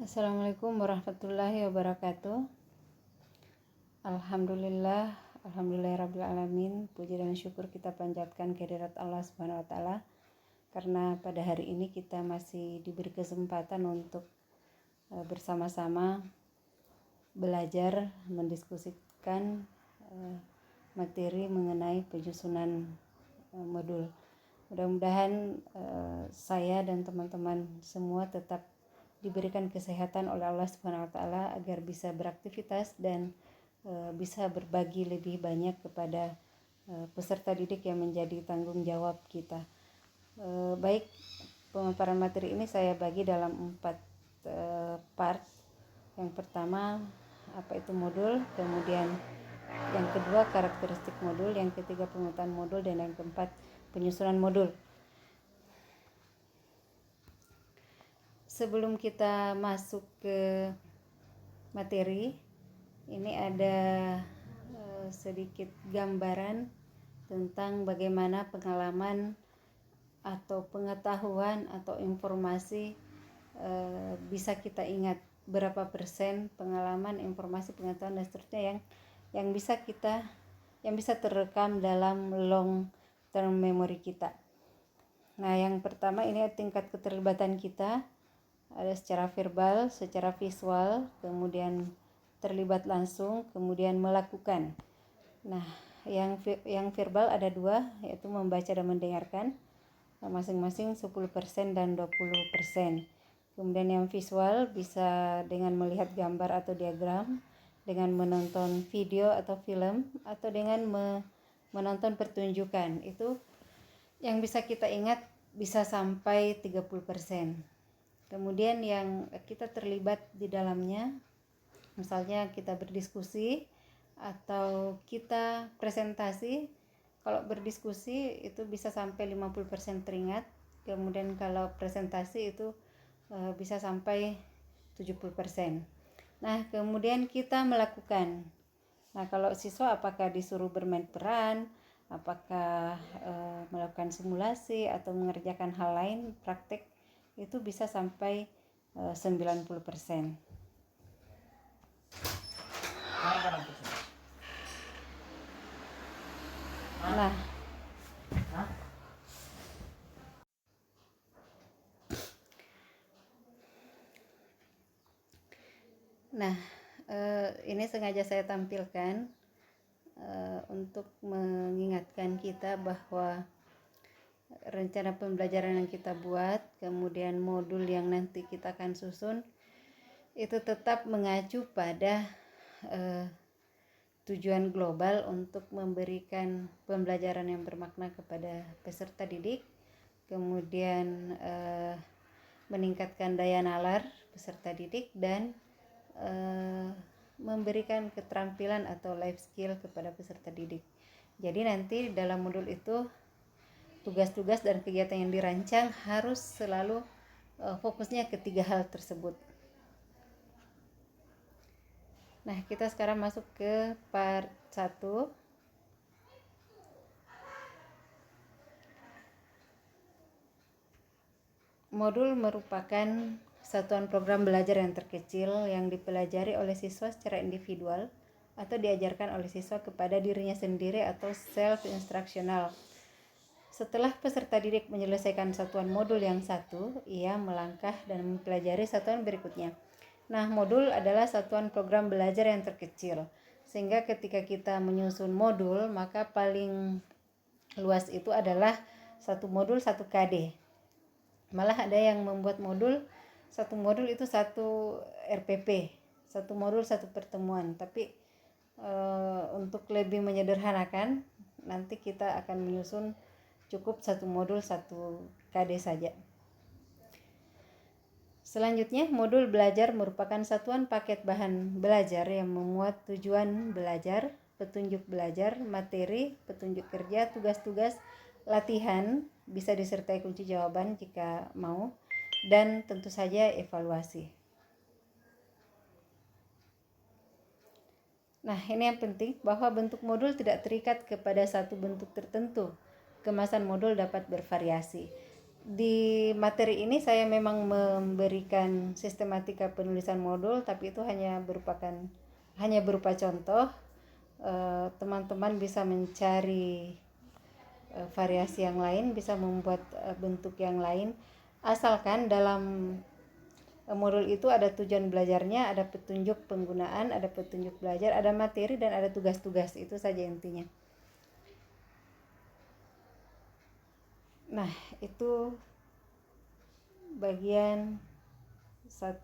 Assalamualaikum warahmatullahi wabarakatuh. Alhamdulillahirrabbilalamin. Puji dan syukur kita panjatkan kehadirat Allah Subhanahu wa Ta'ala, karena pada hari ini kita masih diberi kesempatan untuk bersama-sama belajar mendiskusikan materi mengenai penyusunan modul. Mudah-mudahan saya dan teman-teman semua tetap diberikan kesehatan oleh Allah Subhanahu wa Ta'ala agar bisa beraktivitas dan bisa berbagi lebih banyak kepada peserta didik yang menjadi tanggung jawab kita. Baik, pemaparan materi ini saya bagi dalam 4 part. Yang pertama, apa itu modul, kemudian yang kedua karakteristik modul, yang ketiga pemetaan modul, dan yang keempat penyusunan modul. Sebelum kita masuk ke materi, ini ada sedikit gambaran tentang bagaimana pengalaman atau pengetahuan atau informasi bisa kita ingat, berapa persen pengalaman, informasi, pengetahuan dan seterusnya yang bisa terekam dalam long term memory kita. Nah, yang pertama ini tingkat keterlibatan kita. Ada secara verbal, secara visual, kemudian terlibat langsung, kemudian melakukan. Nah, yang verbal ada 2, yaitu membaca dan mendengarkan, masing-masing 10% dan 20%. Kemudian yang visual bisa dengan melihat gambar atau diagram, dengan menonton video atau film, atau dengan menonton pertunjukan. Itu yang bisa kita ingat bisa sampai 30%. Kemudian yang kita terlibat di dalamnya, misalnya kita berdiskusi atau kita presentasi. Kalau berdiskusi itu bisa sampai 50% teringat. Kemudian kalau presentasi itu bisa sampai 70%. Nah, kemudian kita melakukan. Nah, kalau siswa apakah disuruh bermain peran, apakah melakukan simulasi atau mengerjakan hal lain, praktek, itu bisa sampai 90%. Nah, ini sengaja saya tampilkan untuk mengingatkan kita bahwa rencana pembelajaran yang kita buat, kemudian modul yang nanti kita akan susun, itu tetap mengacu pada tujuan global untuk memberikan pembelajaran yang bermakna kepada peserta didik, kemudian meningkatkan daya nalar peserta didik, dan memberikan keterampilan atau life skill kepada peserta didik. Jadi nanti dalam modul itu tugas-tugas dan kegiatan yang dirancang harus selalu fokusnya ke 3 hal tersebut. Nah, kita sekarang masuk ke part 1. Modul merupakan satuan program belajar yang terkecil yang dipelajari oleh siswa secara individual atau diajarkan oleh siswa kepada dirinya sendiri atau self-instructional. Setelah peserta didik menyelesaikan satuan modul yang satu, ia melangkah dan mempelajari satuan berikutnya. Nah, modul adalah satuan program belajar yang terkecil, sehingga ketika kita menyusun modul, maka paling luas itu adalah satu modul 1 KD. Malah ada yang membuat satu modul itu 1 RPP, satu modul 1 pertemuan. Tapi untuk lebih menyederhanakan, nanti kita akan menyusun cukup satu modul 1 KD saja. Selanjutnya, modul belajar merupakan satuan paket bahan belajar yang memuat tujuan belajar, petunjuk belajar, materi, petunjuk kerja, tugas-tugas, latihan, bisa disertai kunci jawaban jika mau, dan tentu saja evaluasi. Nah, ini yang penting, bahwa bentuk modul tidak terikat kepada satu bentuk tertentu. Kemasan modul dapat bervariasi. di materi ini saya memang memberikan sistematika penulisan modul, tapi itu hanya berupa contoh. Teman-teman bisa mencari variasi yang lain, bisa membuat bentuk yang lain, asalkan dalam modul itu ada tujuan belajarnya, ada petunjuk penggunaan, ada petunjuk belajar, ada materi, dan ada tugas-tugas. Itu saja intinya. Nah, itu bagian 1.